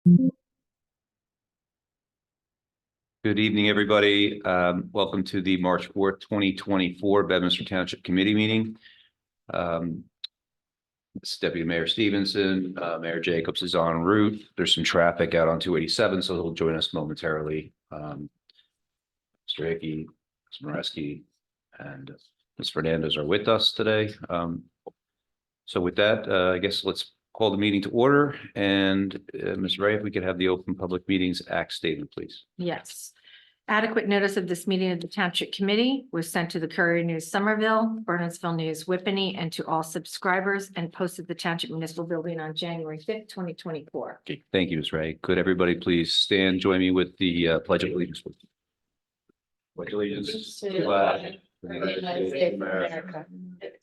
Good evening, everybody. Welcome to the March 4th, 2024 Bedminster Township Committee meeting. This is Deputy Mayor Stevenson. Mayor Jacobs is en route. There's some traffic out on 287, so he'll join us momentarily. Mr. Hickey, Ms. Moreski, and Ms. Fernandez are with us today. So with that, I guess let's call the meeting to order. And Ms. Ray, if we could have the Open Public Meetings Act statement, please. Yes. Adequate notice of this meeting of the Township Committee was sent to the Courier News Somerville, Bernardsville News Whippany, and to all subscribers, and posted the Township Municipal Building on January 5th, 2024. Okay, thank you, Ms. Ray. Could everybody please stand, join me with the Pledge of Allegiance? Pledge allegiance to the flag of the United States of America,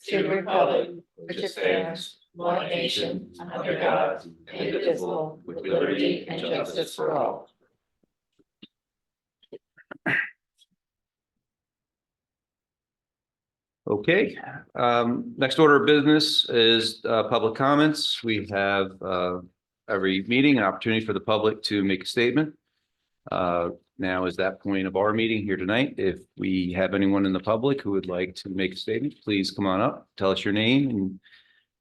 to the republic which stands one nation under God, indivisible, with liberty and justice for all. Okay, next order of business is public comments. We have every meeting an opportunity for the public to make a statement. Now is that point of our meeting here tonight. If we have anyone in the public who would like to make a statement, please come on up, tell us your name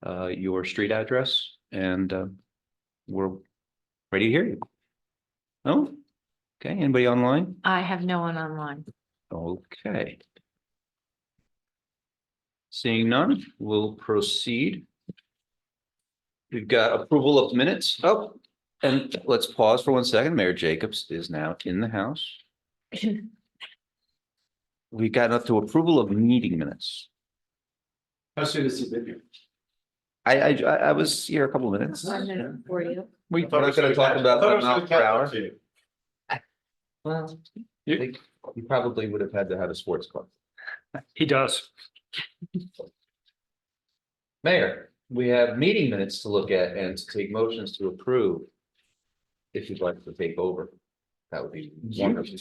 and your street address, and we're ready to hear you. No? Okay, anybody online? I have no one online. Okay. Seeing none, we'll proceed. We've got approval of minutes. Oh, and let's pause for 1 second. Mayor Jacobs is now in the house. We got up to approval of meeting minutes. How soon has he been here? I was here a couple of minutes. 1 minute for you. We're not going to talk about the mile per hour. Well, I think you probably would have had to have a sports club. He does. Mayor, we have meeting minutes to look at and to take motions to approve. If you'd like to take over, that would be wonderful.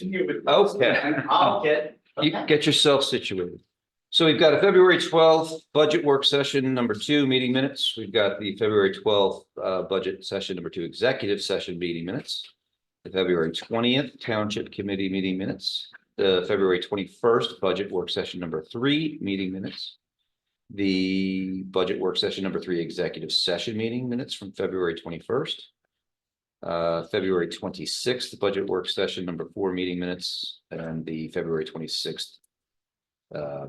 Okay. I'll get. You get yourself situated. So we've got a February 12th budget work session number 2 meeting minutes. We've got the February 12th budget session number 2 executive session meeting minutes. The February 20th Township Committee meeting minutes. The February 21st budget work session number 3 meeting minutes. The budget work session number 3 executive session meeting minutes from February 21st. February 26th budget work session number 4 meeting minutes, and the February 26th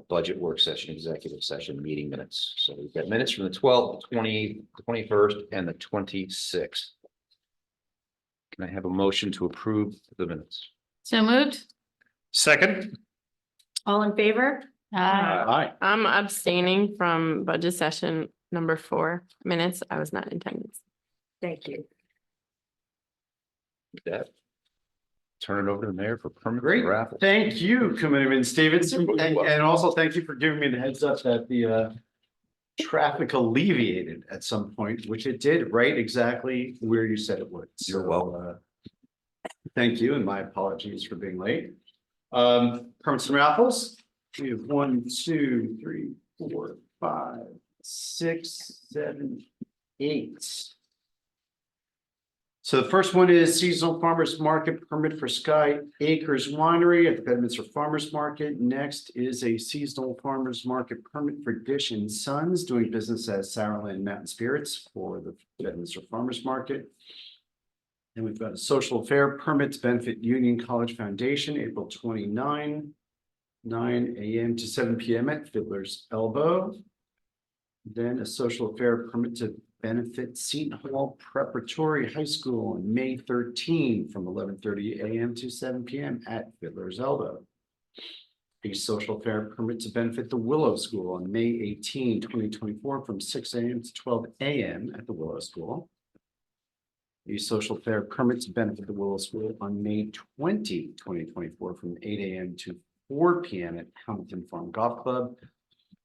budget work session executive session meeting minutes. So we've got minutes from the 12th, 20th, 21st, and the 26th. Can I have a motion to approve the minutes? So moved. Second. All in favor? Aye. I'm abstaining from budget session number 4 minutes. I was not in attendance. Thank you. With that, turn it over to the mayor for permit Great. raffle. Thank you, Committeeman Stevenson. And also thank you for giving me the heads up that the traffic alleviated at some point, which it did right exactly where you said it would. You're welcome. Thank you, and my apologies for being late. Permits and raffles. We have 1, 2, 3, 4, 5, 6, 7, 8. So the first one is seasonal farmers market permit for Sky Acres Winery at the Bedminster Farmers Market. Next is a seasonal farmers market permit for Dish and Sons doing business as Sourland Mountain Spirits for the Bedminster Farmers Market. And we've got a social affair permit to benefit Union College Foundation, April 29, 9 a.m. to 7 p.m. at Fiddler's Elbow. Then a social affair permit to benefit Seton Hall Preparatory High School on May 13 from 11:30 a.m. to 7 p.m. at Fiddler's Elbow. A social affair permit to benefit the Willow School on May 18, 2024 from 6 a.m. to 12 a.m. at the Willow School. A social affair permit to benefit the Willow School on May 20, 2024 from 8 a.m. to 4 p.m. at Hamilton Farm Golf Club.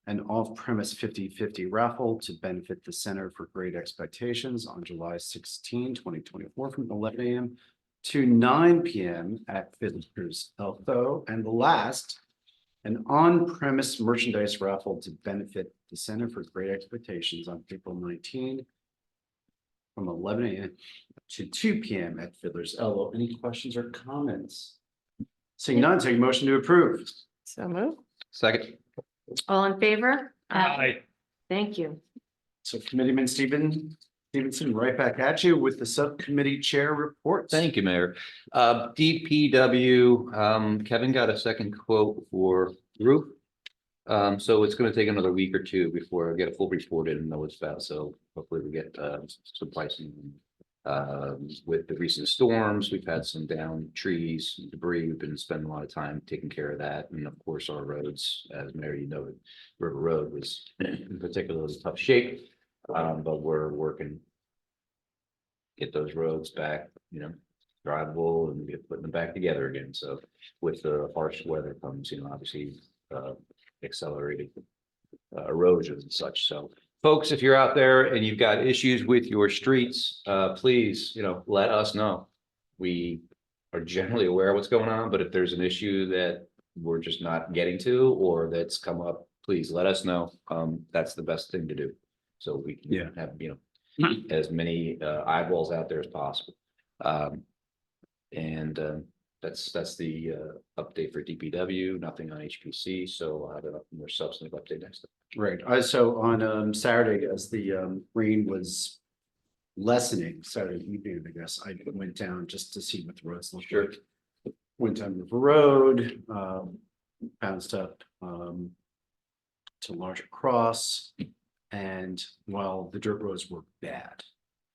An off-premise 50/50 raffle to benefit the Center for Great Expectations on July 16, 2024 from 11 a.m. to 9 p.m. at Fiddler's Elbow. And the last, an on-premise merchandise raffle to benefit the Center for Great Expectations on April 19, from 11 a.m. to 2 p.m. at Fiddler's Elbow. Any questions or comments? Seeing none, take a motion to approve. So move. Second. All in favor? Aye. Thank you. So Committeeman Stevenson, right back at you with the subcommittee chair reports. Thank you, Mayor. DPW, Kevin got a second quote for roof. So it's gonna take another week or two before I get a full report in and know what's about, so hopefully we get some pricing. With the recent storms, we've had some down trees, debris, we've been spending a lot of time taking care of that, and of course, our roads, as Mary noted, River Road was in particularly tough shape, but we're working. Get those roads back, drivable and get putting them back together again, so with the harsh weather comes, obviously, accelerated erosion and such, so. Folks, if you're out there and you've got issues with your streets, please, let us know. We are generally aware of what's going on, but if there's an issue that we're just not getting to or that's come up, please let us know. That's the best thing to do. So we can have, as many eyeballs out there as possible. That's the update for DPW, nothing on HPC, so I'll have a more substantive update next time. Right. So on Saturday, as the rain was lessening, Saturday evening, I guess, I went down just to see what the roads looked like. Went down River Road, bounced up to Larger Cross, and while the dirt roads were bad,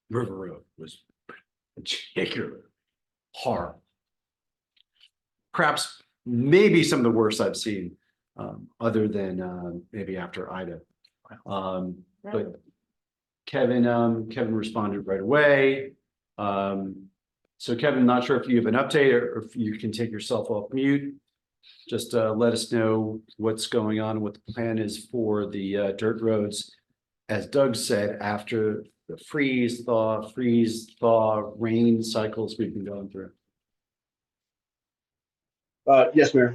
River Road was particularly horrible. Perhaps maybe some of the worst I've seen, other than maybe after Ida. But Kevin responded right away. So Kevin, not sure if you have an update or if you can take yourself off mute. Just let us know what's going on, what the plan is for the dirt roads. As Doug said, after the freeze, thaw, rain cycles we've been going through. Yes, Mayor.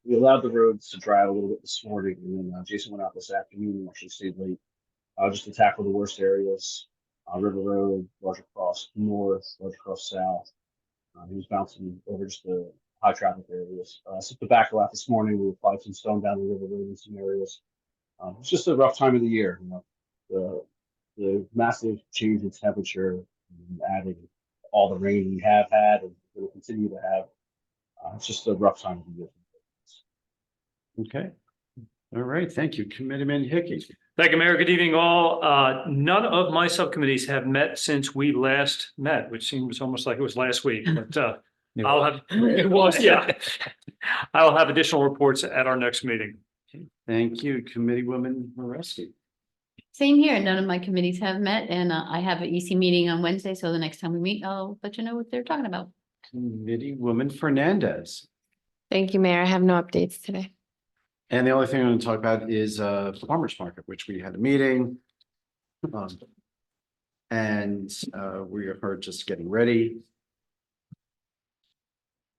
We allowed the roads to dry a little bit this morning, and then Jason went out this afternoon and actually stayed late, just to tackle the worst areas. River Road, Larger Cross North, Larger Cross South. He was bouncing over just the high traffic areas. So the back lot this morning, we applied some stone down the River Road in some areas. It's just a rough time of the year. The massive change in temperature, and adding all the rain we have had and will continue to have. It's just a rough time of the year. Okay. All right. Thank you, Committeeman Hickey. Thank you, Mayor. Good evening, all. None of my subcommittees have met since we last met, which seems almost like it was last week, but I'll have, it was, yeah. I'll have additional reports at our next meeting. Thank you, Committeewoman Moreski. Same here. None of my committees have met, and I have an EC meeting on Wednesday, so the next time we meet, I'll let you know what they're talking about. Committeewoman Fernandez. Thank you, Mayor. I have no updates today. And the only thing I'm going to talk about is farmers market, which we had a meeting. And we are just getting ready.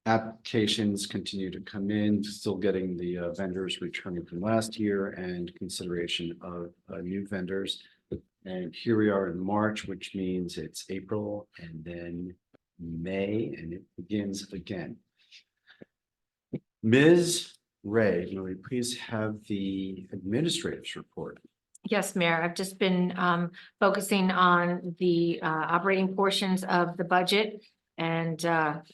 Applications continue to come in, still getting the vendors returning from last year and consideration of new vendors. And here we are in March, which means it's April and then May, and it begins again. Ms. Ray, may we please have the administrator's report? Yes, Mayor, I've just been focusing on the operating portions of the budget and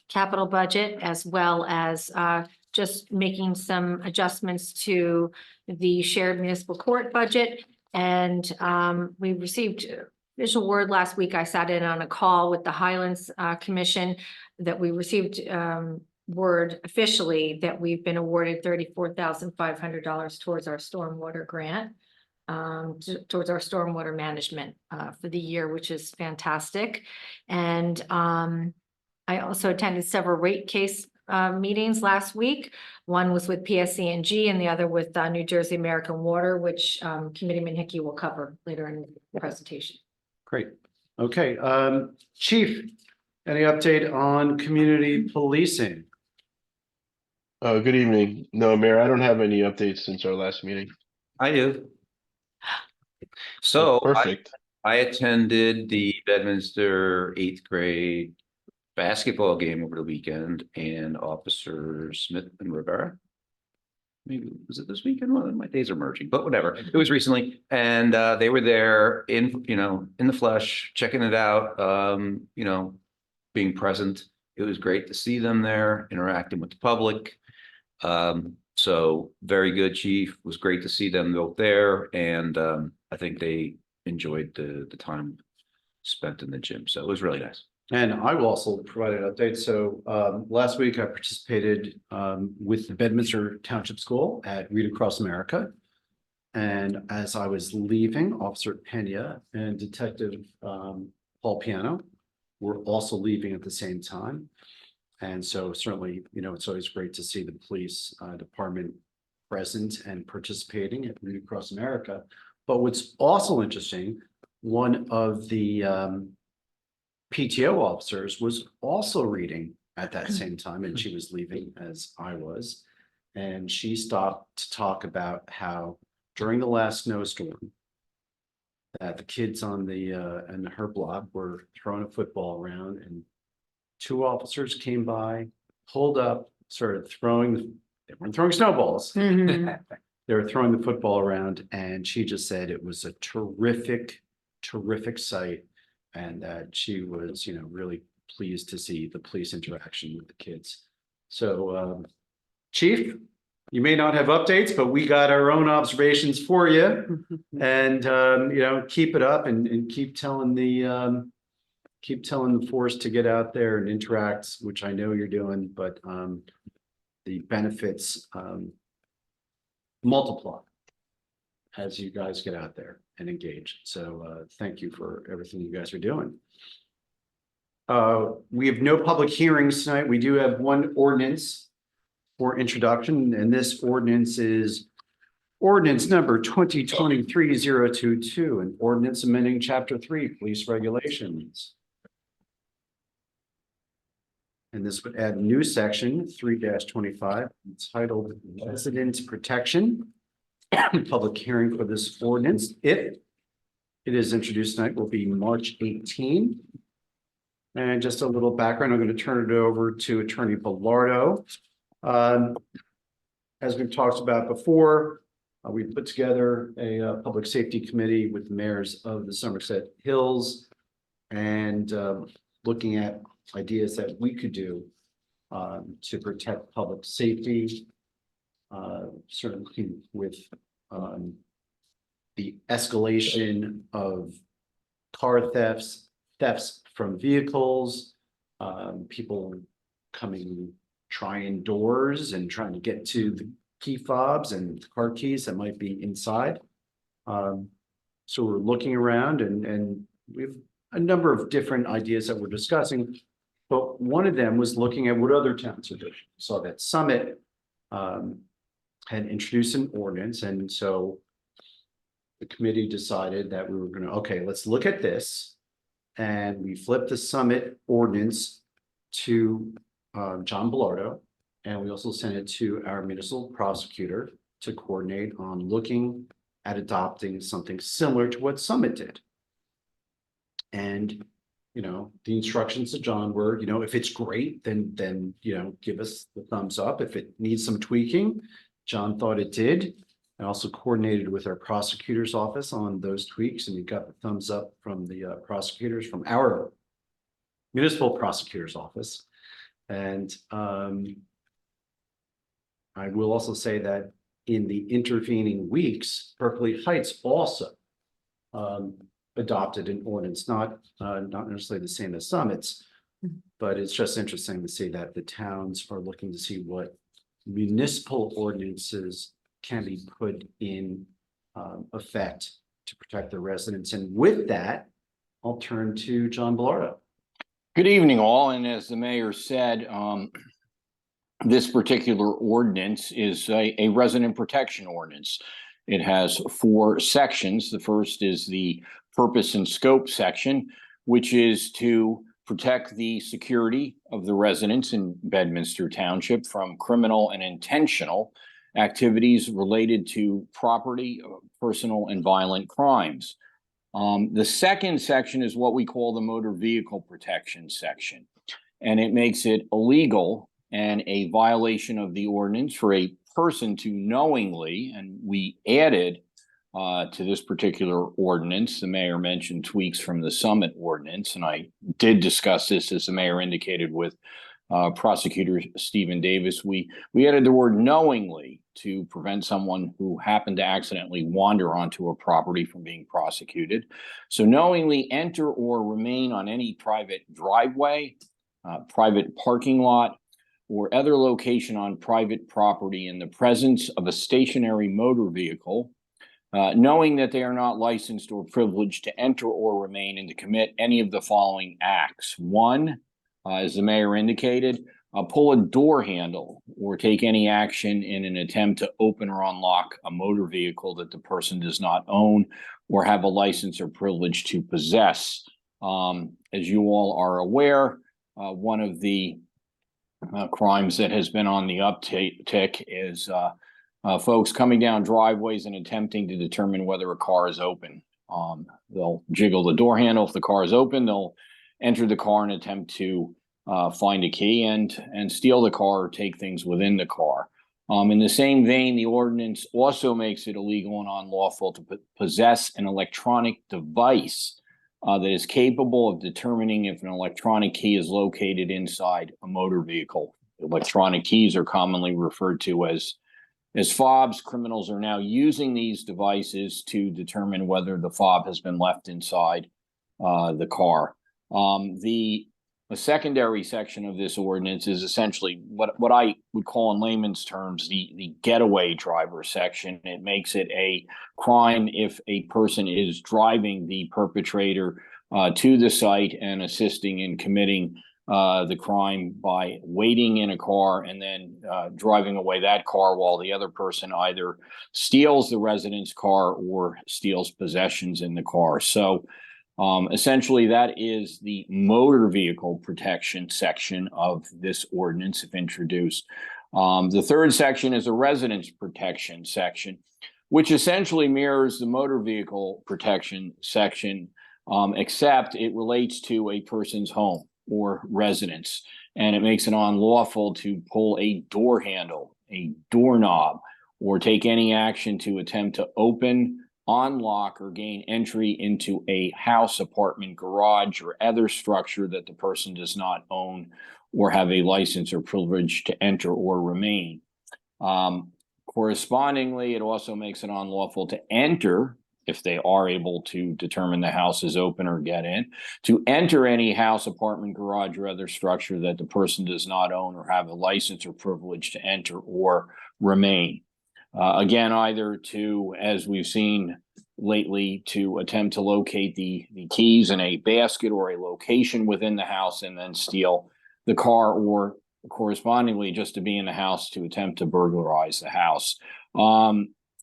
capital budget, as well as just making some adjustments to the shared municipal court budget. And we received official word last week. I sat in on a call with the Highlands Commission that we received word officially that we've been awarded $34,500 towards our stormwater grant, towards our stormwater management for the year, which is fantastic. And I also attended several rate case meetings last week. One was with PSC&G and the other with New Jersey American Water, which Committeeman Hickey will cover later in the presentation. Great. Okay, Chief, any update on community policing? Good evening. No, Mayor, I don't have any updates since our last meeting. I do. So Perfect. I attended the Bedminster eighth grade basketball game over the weekend and Officer Smith and Rivera. Maybe was it this weekend? Well, my days are merging, but whatever. It was recently, and they were there in in the flesh, checking it out. Being present. It was great to see them there, interacting with the public. So very good, Chief. It was great to see them both there, and I think they enjoyed the time spent in the gym. So it was really nice. And I will also provide an update. So last week I participated with the Bedminster Township School at Read Across America. And as I was leaving, Officer Pena and Detective Paul Piano were also leaving at the same time. And so certainly, it's always great to see the police department present and participating at Read Across America. But what's also interesting, one of the PTO officers was also reading at that same time, and she was leaving as I was. And she stopped to talk about how during the last snowstorm that the kids on the and her block were throwing a football around, and two officers came by, pulled up, started throwing, they weren't throwing snowballs. Mhm. They were throwing the football around, and she just said it was a terrific sight. And that she was, really pleased to see the police interaction with the kids. So, Chief, you may not have updates, but we got our own observations for you. And, keep it up and keep telling the force to get out there and interact, which I know you're doing, but the benefits multiply as you guys get out there and engage. So thank you for everything you guys are doing. We have no public hearings tonight. We do have one ordinance for introduction, and this ordinance is ordinance number 2023-022, an ordinance amending Chapter 3, Police Regulations. And this would add a new section 3-25 entitled Resident Protection. Public hearing for this ordinance, if it is introduced tonight, will be March 18. And just a little background, I'm going to turn it over to Attorney Bellardo. As we've talked about before, we put together a public safety committee with the mayors of the Somerset Hills and looking at ideas that we could do to protect public safety. Certainly with the escalation of car thefts from vehicles, people trying doors and trying to get to the key fobs and car keys that might be inside. So we're looking around and we have a number of different ideas that we're discussing. But one of them was looking at what other towns are doing. Saw that Summit had introduced an ordinance, and so the committee decided that we were going to, okay, let's look at this. And we flipped the Summit ordinance to John Bellardo, and we also sent it to our municipal prosecutor to coordinate on looking at adopting something similar to what Summit did. And the instructions to John were, if it's great, then give us the thumbs up. If it needs some tweaking, John thought it did. I also coordinated with our prosecutor's office on those tweaks, and we got the thumbs up from the prosecutors from our municipal prosecutor's office. And I will also say that in the intervening weeks, Berkeley Heights also adopted an ordinance, not necessarily the same as Summit's, but it's just interesting to see that the towns are looking to see what municipal ordinances can be put in effect to protect the residents. And with that, I'll turn to John Bellardo. Good evening, all. And as the mayor said, this particular ordinance is a resident protection ordinance. It has 4 sections. The first is the purpose and scope section, which is to protect the security of the residents in Bedminster Township from criminal and intentional activities related to property, personal, and violent crimes. The second section is what we call the motor vehicle protection section. And it makes it illegal and a violation of the ordinance for a person to knowingly, and we added to this particular ordinance, the mayor mentioned tweaks from the Summit ordinance, and I did discuss this, as the mayor indicated, with prosecutor Stephen Davis. We added the word knowingly to prevent someone who happened to accidentally wander onto a property from being prosecuted. So knowingly enter or remain on any private driveway, private parking lot, or other location on private property in the presence of a stationary motor vehicle, knowing that they are not licensed or privileged to enter or remain and to commit any of the following acts. One, as the mayor indicated, pull a door handle or take any action in an attempt to open or unlock a motor vehicle that the person does not own or have a license or privilege to possess. As you all are aware, one of the crimes that has been on the uptick is folks coming down driveways and attempting to determine whether a car is open. They'll jiggle the door handle. If the car is open, they'll enter the car and attempt to find a key and steal the car or take things within the car. In the same vein, the ordinance also makes it illegal and unlawful to possess an electronic device that is capable of determining if an electronic key is located inside a motor vehicle. Electronic keys are commonly referred to as fobs. Criminals are now using these devices to determine whether the fob has been left inside the car. The secondary section of this ordinance is essentially what I would call in layman's terms the getaway driver section. It makes it a crime if a person is driving the perpetrator to the site and assisting in committing the crime by waiting in a car and then driving away that car while the other person either steals the resident's car or steals possessions in the car. So essentially, that is the motor vehicle protection section of this ordinance, if introduced. The third section is a residence protection section, which essentially mirrors the motor vehicle protection section, except it relates to a person's home or residence, and it makes it unlawful to pull a door handle, a doorknob, or take any action to attempt to open, unlock, or gain entry into a house, apartment, garage, or other structure that the person does not own or have a license or privilege to enter or remain. Correspondingly, it also makes it unlawful to enter, if they are able to determine the house is open or get in, to enter any house, apartment, garage, or other structure that the person does not own or have a license or privilege to enter or remain. Again, either to, as we've seen lately, to attempt to locate the keys in a basket or a location within the house and then steal the car, or correspondingly just to be in the house to attempt to burglarize the house.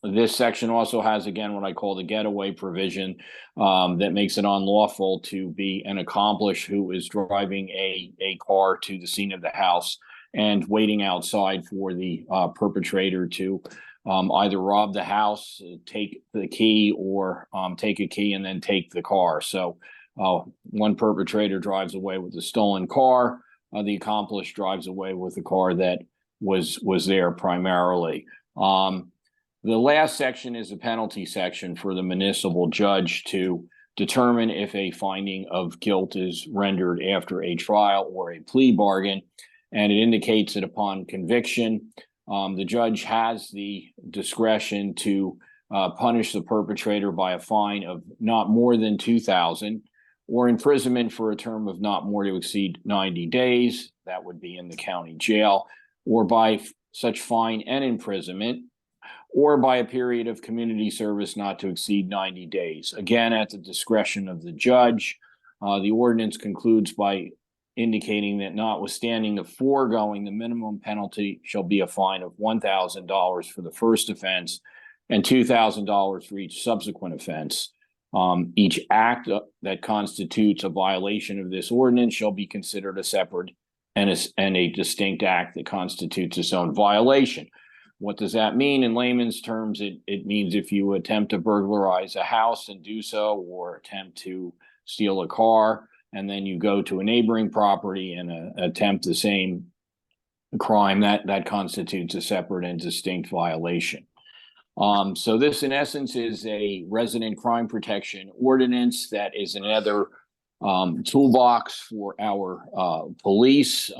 This section also has, again, what I call the getaway provision that makes it unlawful to be an accomplice who is driving a car to the scene of the house and waiting outside for the perpetrator to either rob the house, take the key, or take a key and then take the car. So one perpetrator drives away with the stolen car. The accomplice drives away with the car that was there primarily. The last section is a penalty section for the municipal judge to determine if a finding of guilt is rendered after a trial or a plea bargain. And it indicates that upon conviction, the judge has the discretion to punish the perpetrator by a fine of not more than $2,000 or imprisonment for a term of not more to exceed 90 days. That would be in the county jail, or by such fine and imprisonment, or by a period of community service not to exceed 90 days. Again, at the discretion of the judge. The ordinance concludes by indicating that notwithstanding the foregoing, the minimum penalty shall be a fine of $1,000 for the first offense and $2,000 for each subsequent offense. Each act that constitutes a violation of this ordinance shall be considered a separate and a distinct act that constitutes its own violation. What does that mean in layman's terms? It means if you attempt to burglarize a house and do so, or attempt to steal a car, and then you go to a neighboring property and attempt the same crime, that constitutes a separate and distinct violation. So this in essence is a resident crime protection ordinance that is another toolbox for our police.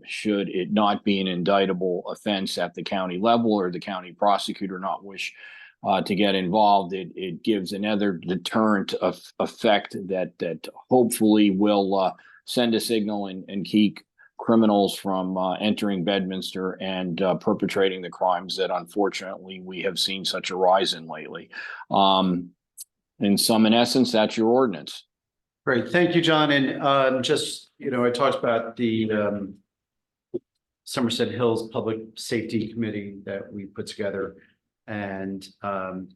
Should it not be an indictable offense at the county level, or the county prosecutor not wish to get involved, it gives another deterrent effect that hopefully will send a signal and keep criminals from entering Bedminster and perpetrating the crimes that unfortunately we have seen such a rise in lately. In essence, that's your ordinance. Great, thank you, John. And just, I talked about the Somerset Hills Public Safety Committee that we put together. And the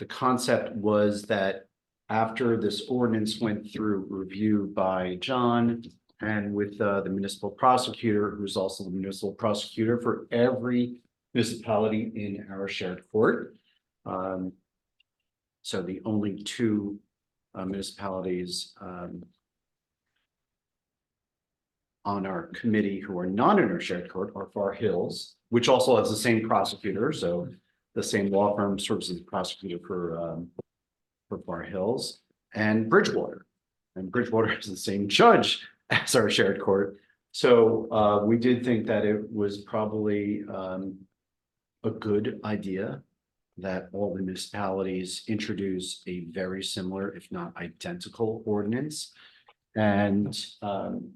concept was that after this ordinance went through review by John and with the municipal prosecutor, who's also the municipal prosecutor for every municipality in our shared court. So the only two municipalities on our committee who are not in our shared court are Far Hills, which also has the same prosecutor. So the same law firm serves as the prosecutor for Far Hills, and Bridgewater. And Bridgewater has the same judge as our shared court. So we did think that it was probably a good idea that all the municipalities introduce a very similar, if not identical, ordinance. And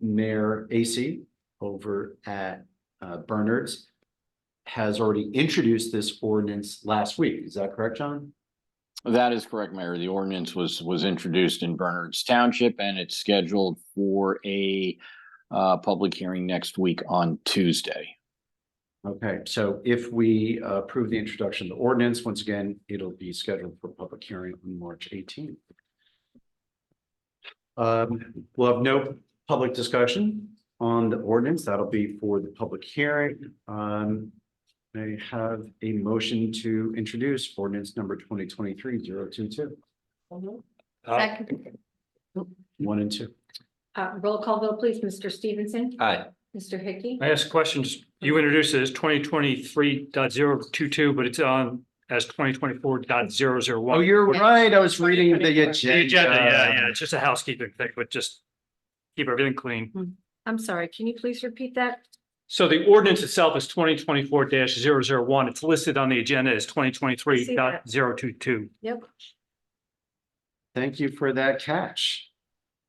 Mayor AC over at Bernard's has already introduced this ordinance last week. Is that correct, John? That is correct, Mayor. The ordinance was introduced in Bernard's Township, and it's scheduled for a public hearing next week on Tuesday. Okay, so if we approve the introduction of the ordinance, once again, it'll be scheduled for public hearing on March 18th. We'll have no public discussion on the ordinance. That'll be for the public hearing. I have a motion to introduce ordinance number 2023-022. Second. 1 and 2. Roll call vote, please. Mr. Stevenson. Aye. Mr. Hickey. I ask questions. You introduced it as 2023.022, but it's on as 2024.001. Oh, you're right. I was reading the The agenda. agenda, yeah. It's just a housekeeping thing, but just keep everything clean. I'm sorry, can you please repeat that? So the ordinance itself is 2024-001. It's listed on the agenda as 2023.022. Yep, Thank you for that catch.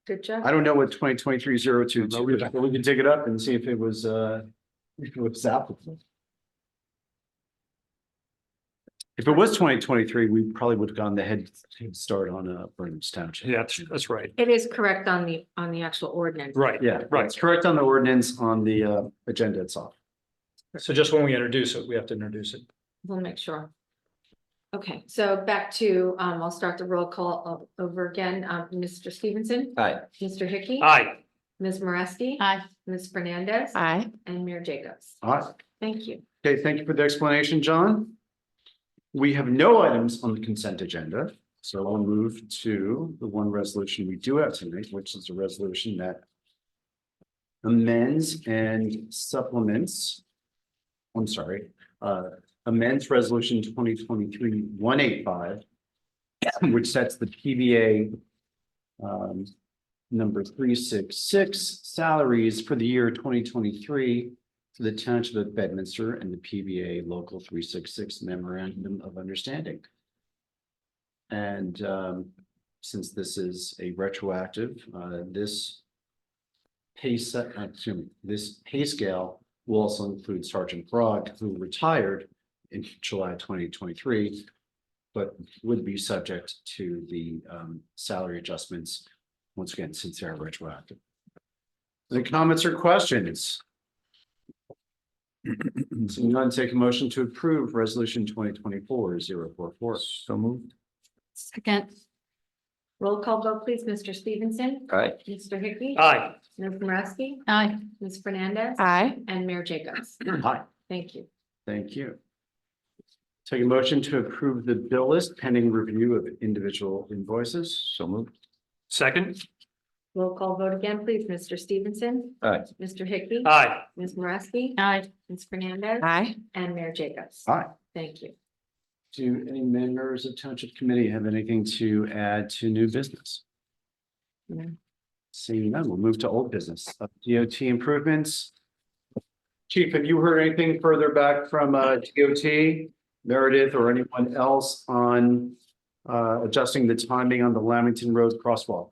good job. I don't know what 2023-022 is, but we can dig it up and see if it was applicable. If it was 2023, we probably would have gone the head start on Burnham's Township. Yeah, that's right. It is correct on the actual ordinance. Right. Yeah, Right. it's correct on the ordinance on the agenda itself. So just when we introduce it, we have to introduce it. We'll make sure. Okay, so back to, I'll start the roll call over again. Mr. Stevenson. Aye. Mr. Hickey. Aye. Ms. Moreski. Aye. Ms. Fernandez. Aye. And Mayor Jacobs. All right. Thank you. Okay, thank you for the explanation, John. We have no items on the consent agenda, so I'll move to the one resolution we do have tonight, which is a resolution that amends and supplements. I'm sorry, amends resolution 2023-185, which sets the PBA number 366 salaries for the year 2023 to the Township of Bedminster and the PBA Local 366 Memorandum of Understanding. And since this is a retroactive, this pay scale will also include Sergeant Brogg, who retired in July 2023, but would be subject to the salary adjustments once again, since they are retroactive. Any comments or questions? So I'm going to take a motion to approve resolution 2024-044. So moved. Second. Roll call vote, please. Mr. Stevenson. Aye. Mr. Hickey. Aye. Ms. Moreski. Aye. Ms. Fernandez. Aye. And Mayor Jacobs. Aye. Thank you. Thank you. Take a motion to approve the bill list pending review of individual invoices. So moved. Second. Roll call vote again, please. Mr. Stevenson. Aye. Mr. Hickey. Aye. Ms. Moreski. Aye. Ms. Fernandez. Aye. And Mayor Jacobs. Aye. Thank you. Do any members of Township Committee have anything to add to new business? No. Seeing none, we'll move to old business. DOT improvements. Chief, have you heard anything further back from DOT, Meredith, or anyone else on adjusting the timing on the Lamington Road crosswalk?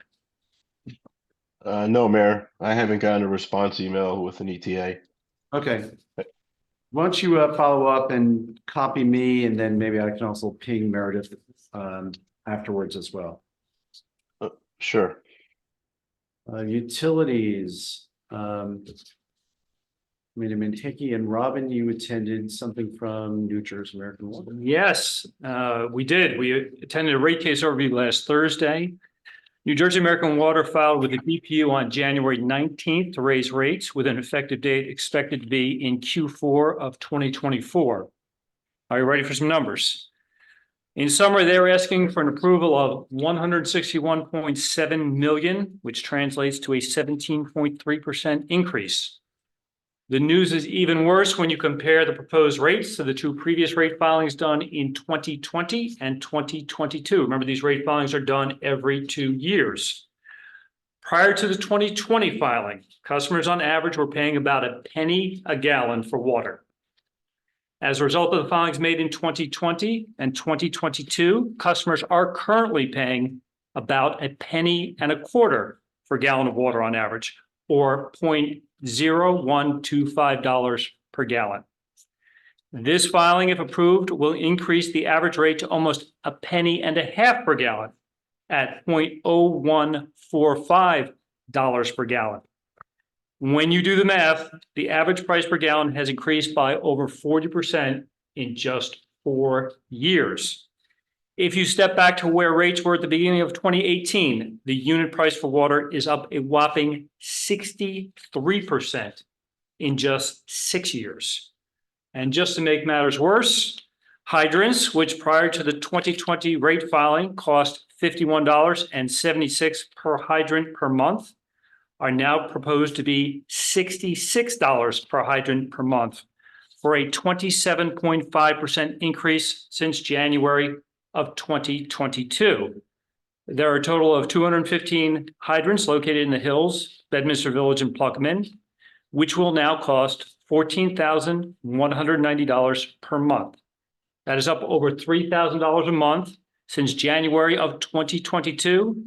No, Mayor, I haven't gotten a response email with an ETA. Okay. Why don't you follow up and copy me, and then maybe I can also ping Meredith afterwards as well. Sure. Utilities. Hickey and Robin, you attended something from New Jersey American Water. Yes, we did. We attended a rate case overview last Thursday. New Jersey American Water filed with the BPU on January 19th to raise rates with an effective date expected to be in Q4 of 2024. Are you ready for some numbers? In summary, they're asking for an approval of 161.7 million, which translates to a 17.3% increase. The news is even worse when you compare the proposed rates to the two previous rate filings done in 2020 and 2022. Remember, these rate filings are done every 2 years. Prior to the 2020 filing, customers on average were paying about a penny a gallon for water. As a result of the filings made in 2020 and 2022, customers are currently paying about a penny and a quarter for a gallon of water on average, or $0.0125 per gallon. This filing, if approved, will increase the average rate to almost a penny and a half per gallon at $0.0145 per gallon. When you do the math, the average price per gallon has increased by over 40% in just 4 years. If you step back to where rates were at the beginning of 2018, the unit price for water is up a whopping 63% in just 6 years. And just to make matters worse, hydrants, which prior to the 2020 rate filing cost $51.76 per hydrant per month, are now proposed to be $66 per hydrant per month, for a 27.5% increase since January of 2022. There are a total of 215 hydrants located in the hills, Bedminster Village and Pluckman, which will now cost $14,190 per month. That is up over $3,000 a month since January of 2022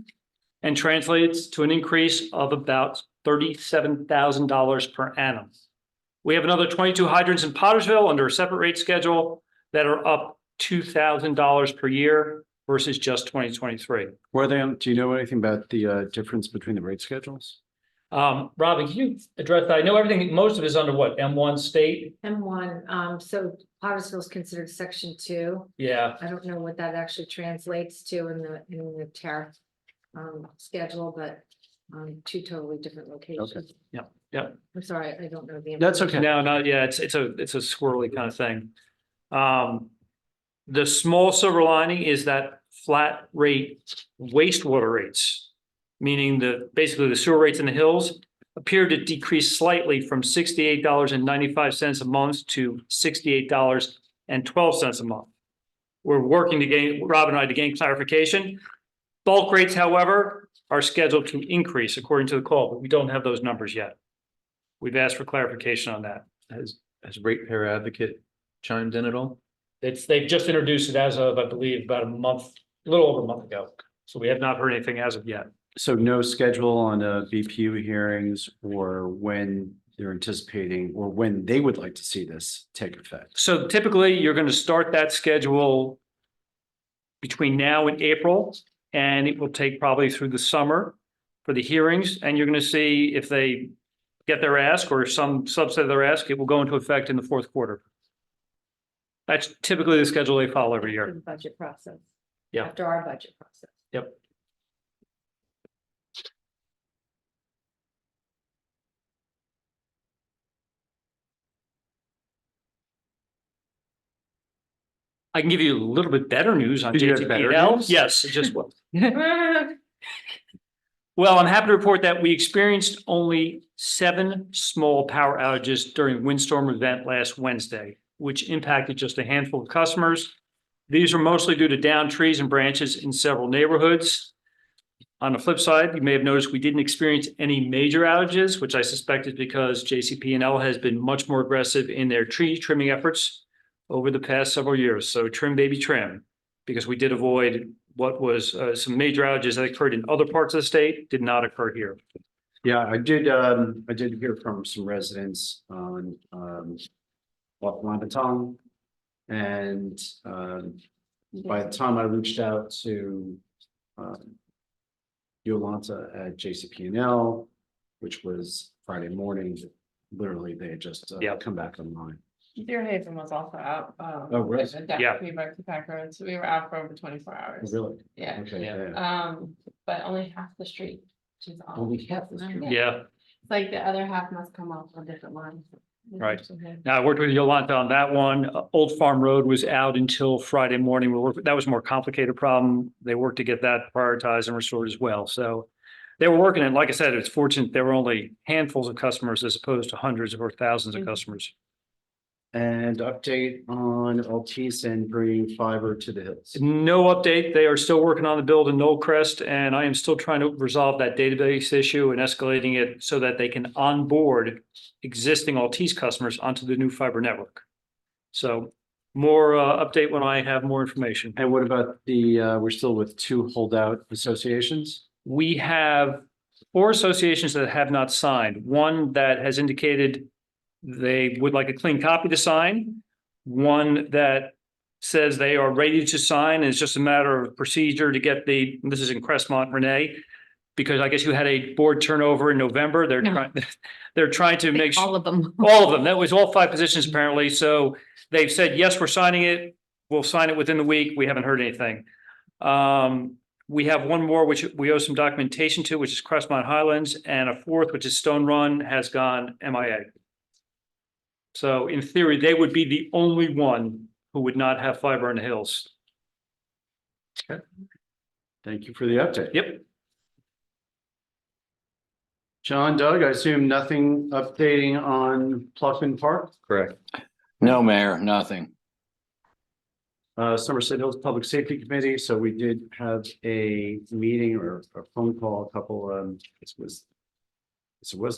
and translates to an increase of about $37,000 per annum. We have another 22 hydrants in Pottersville under a separate rate schedule that are up $2,000 per year versus just 2023. Were they on, do you know anything about the difference between the rate schedules? Robin, can you address that? I know everything, most of it is under what, M1 state? M1, so Pottersville is considered section 2. Yeah, I don't know what that actually translates to in the tariff schedule, but 2 totally different locations. yeah. I'm sorry, I don't know the. That's okay. No, yeah, it's a swirly kind of thing. The small silver lining is that flat rate wastewater rates, meaning basically the sewer rates in the hills appear to decrease slightly from $68.95 a month to $68.12 a month. We're working to gain, Rob and I, to gain clarification. Bulk rates, however, are scheduled to increase according to the call, but we don't have those numbers yet. We've asked for clarification on that. Has ratepayer advocate chimed in at all? They've just introduced it as of, I believe, about a little over a month ago. So we have not heard anything as of yet. So no schedule on BPU hearings or when they're anticipating or when they would like to see this take effect? So typically, you're going to start that schedule between now and April, and it will take probably through the summer for the hearings. And you're going to see if they get their ask or some subset of their ask, it will go into effect in the fourth quarter. That's typically the schedule they follow every year. The budget process. Yeah. After our budget process. Yep. I can give you a little bit better news on Do you have better JTPL. news? Yes, just well. Well, I'm happy to report that we experienced only 7 small power outages during windstorm event last Wednesday, which impacted just a handful of customers. These were mostly due to downed trees and branches in several neighborhoods. On the flip side, you may have noticed we didn't experience any major outages, which I suspect is because JCP&L has been much more aggressive in their tree trimming efforts over the past several years. So trim, baby, trim, because we did avoid what was some major outages that occurred in other parts of the state, did not occur here. Yeah, I did hear from some residents on, off Montaton. And, by the time I reached out to, Yolanta at JCP&L, which was Friday morning, literally they had just Yeah. come back online. Deerhaven was also out. Oh, really? Yeah. We were to Pack Road, so we were out for over 24 hours. Really? Yeah, Okay, Yeah. yeah. but only half the street, which is all. Only half the street. Yeah. It's like the other half must come off on different lines. Right. Now, I worked with Yolanta on that one. Old Farm Road was out until Friday morning. That was a more complicated problem. They worked to get that prioritized and restored as well. So they were working, and like I said, it's fortunate there were only handfuls of customers as opposed to hundreds or thousands of customers. And update on Altice and bringing fiber to the hills. No update. They are still working on the build in Knollcrest, and I am still trying to resolve that database issue and escalating it so that they can onboard existing Altice customers onto the new fiber network. So more update when I have more information. And what about we're still with 2 holdout associations? We have 4 associations that have not signed. One that has indicated they would like a clean copy to sign. One that says they are ready to sign. It's just a matter of procedure to get this is in Crestmont, Renee, because I guess you had a board turnover in November. They're trying to make sure. All of them. All of them. That was all 5 positions apparently. So they've said, yes, we're signing it. We'll sign it within the week. We haven't heard anything. We have one more, which we owe some documentation to, which is Crestmont Highlands, and a 4th, which is Stone Run, has gone MIA. So in theory, they would be the only one who would not have fiber in the hills. Thank you for the update. Yep. John, Doug, I assume nothing updating on Pluckman Park? Correct. No, Mayor, nothing. Somerset Hills Public Safety Committee, so we did have a meeting or a phone call this was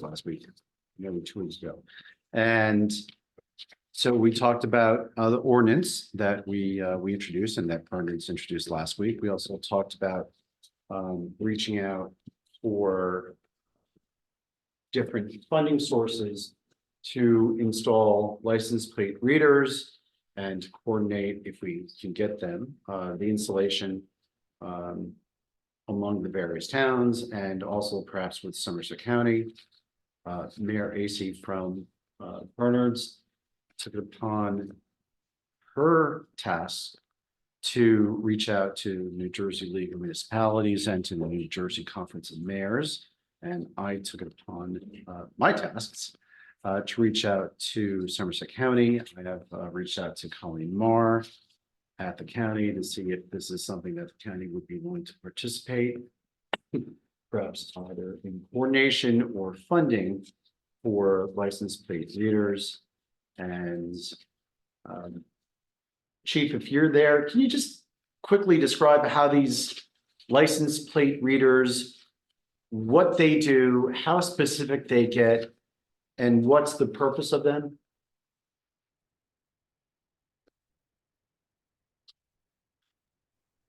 last week, maybe 2 weeks ago. And so we talked about the ordinance that we introduced and that Bernard's introduced last week. We also talked about reaching out for different funding sources to install license plate readers and coordinate, if we can get them, the installation among the various towns and also perhaps with Somerset County. Mayor AC from Bernard's took it upon her task to reach out to New Jersey League of Municipalities and to the New Jersey Conference of Mayors. And I took it upon my tasks to reach out to Somerset County. I have reached out to Colleen Marr at the county to see if this is something that the county would be willing to participate, perhaps either in coordination or funding for license plate readers. And Chief, if you're there, can you just quickly describe how these license plate readers, what they do, how specific they get, and what's the purpose of them?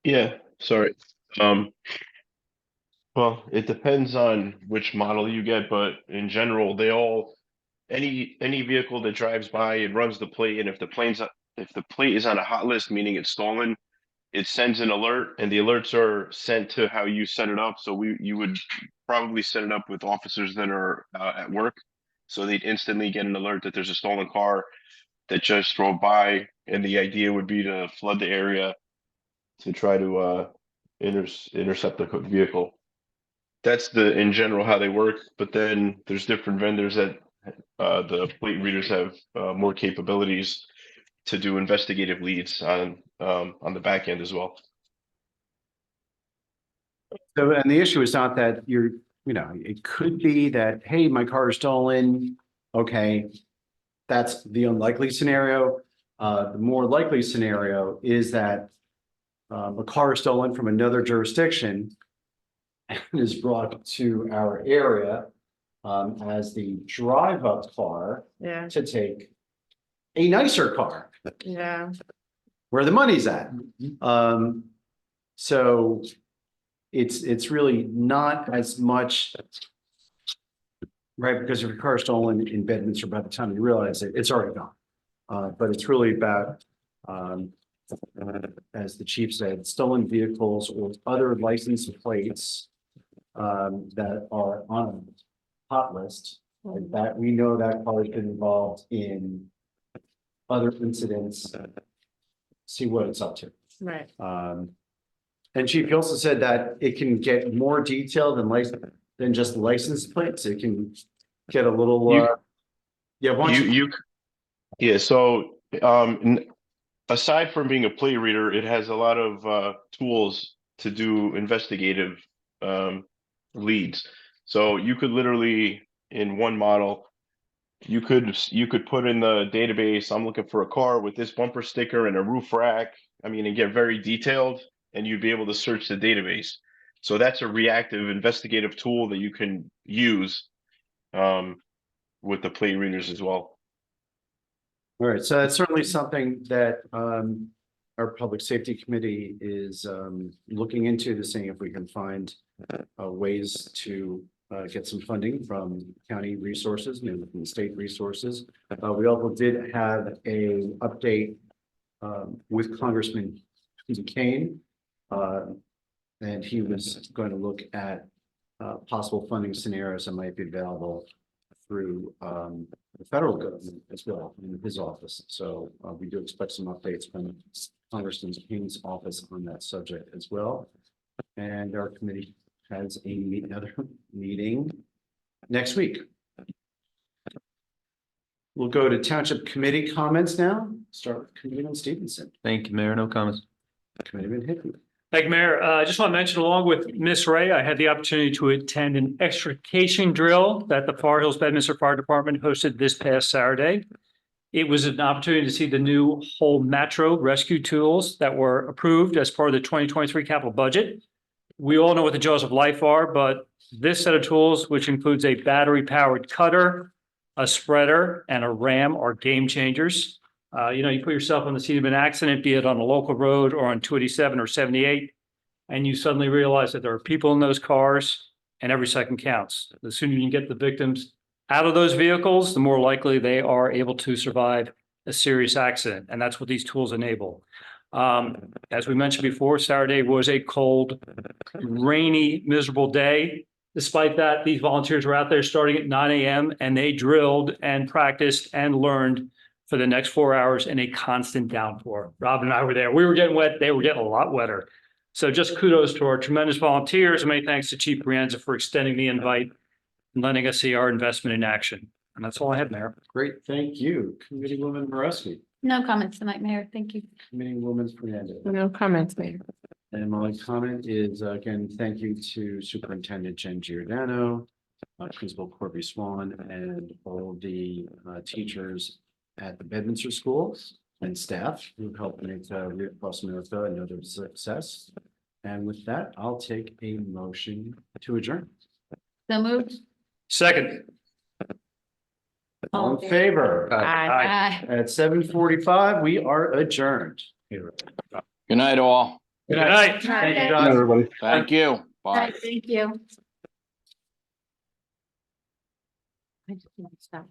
Yeah, sorry. Well, it depends on which model you get, but in general, they all any vehicle that drives by, it runs the plate, and if the plate is on a hot list, meaning it's stolen, it sends an alert, and the alerts are sent to how you set it up. So you would probably set it up with officers that are at work, so they'd instantly get an alert that there's a stolen car that just drove by, and the idea would be to flood the area to try to intercept the vehicle. That's in general how they work. But then there's different vendors that the plate readers have more capabilities to do investigative leads on on the back end as well. So, and the issue is not that it could be that, hey, my car is stolen. Okay. That's the unlikely scenario. The more likely scenario is that a car is stolen from another jurisdiction and is brought to our area as the drive-up car Yeah, to take a nicer car yeah. where the money's at. So it's really not as much, right? Because if your car is stolen in Bedminster, by the time you realize it, it's already gone. But it's really about, as the chief said, stolen vehicles or other license plates that are on a hot list, like that we know that car has been involved in other incidents. See what it's up to. Right. And Chief, he also said that it can get more detailed than just license plates. It can get a little, yeah. Yeah, so aside from being a plate reader, it has a lot of tools to do investigative leads. So you could literally, in one model, you could put in the database, I'm looking for a car with this bumper sticker and a roof rack. I mean, and get very detailed, and you'd be able to search the database. So that's a reactive investigative tool that you can use with the plate readers as well. All right, so that's certainly something that our Public Safety Committee is looking into, to seeing if we can find ways to get some funding from county resources, maybe from state resources. We also did have a update with Congressman Kane, and he was going to look at possible funding scenarios that might be available through the federal government as well in his office. So we do expect some updates from Congressman Kane's office on that subject as well. And our committee has another meeting next week. We'll go to Township Committee comments now. Start with Committeeman Stevenson. Thank you, Mayor. No comments. Committeeman Hickey. Thank you, Mayor. I just want to mention, along with Miss Ray, I had the opportunity to attend an extrication drill that the Far Hills Bedminster Fire Department hosted this past Saturday. It was an opportunity to see the new whole Matro rescue tools that were approved as part of the 2023 capital budget. We all know what the jaws of life are, but this set of tools, which includes a battery-powered cutter, a spreader, and a ram, are game changers. You put yourself on the scene of an accident, be it on a local road or on 287 or 78, and you suddenly realize that there are people in those cars, and every second counts. The sooner you can get the victims out of those vehicles, the more likely they are able to survive a serious accident, and that's what these tools enable. As we mentioned before, Saturday was a cold, rainy, miserable day. Despite that, these volunteers were out there starting at 9 a.m. and they drilled and practiced and learned for the next 4 hours in a constant downpour. Rob and I were there. We were getting wet. They were getting a lot wetter. So just kudos to our tremendous volunteers. And many thanks to Chief Brianza for extending the invite and letting us see our investment in action. And that's all I had, Mayor. Great, thank you. Committeewoman Mareski. No comments tonight, Mayor. Thank you. Committeewoman Fernandez. No comments, Mayor. And my comment is, again, thank you to Superintendent Jen Giordano, Principal Corby Swan, and all the teachers at the Bedminster schools and staff who helped make Read Across America another success. And with that, I'll take a motion to adjourn. So moved. Second. All in favor? Aye. At 7:45, we are adjourned. Good night, all. Good night. Thank you, Good John. Everybody. Thank you. Bye. Thank you. I just want to stop.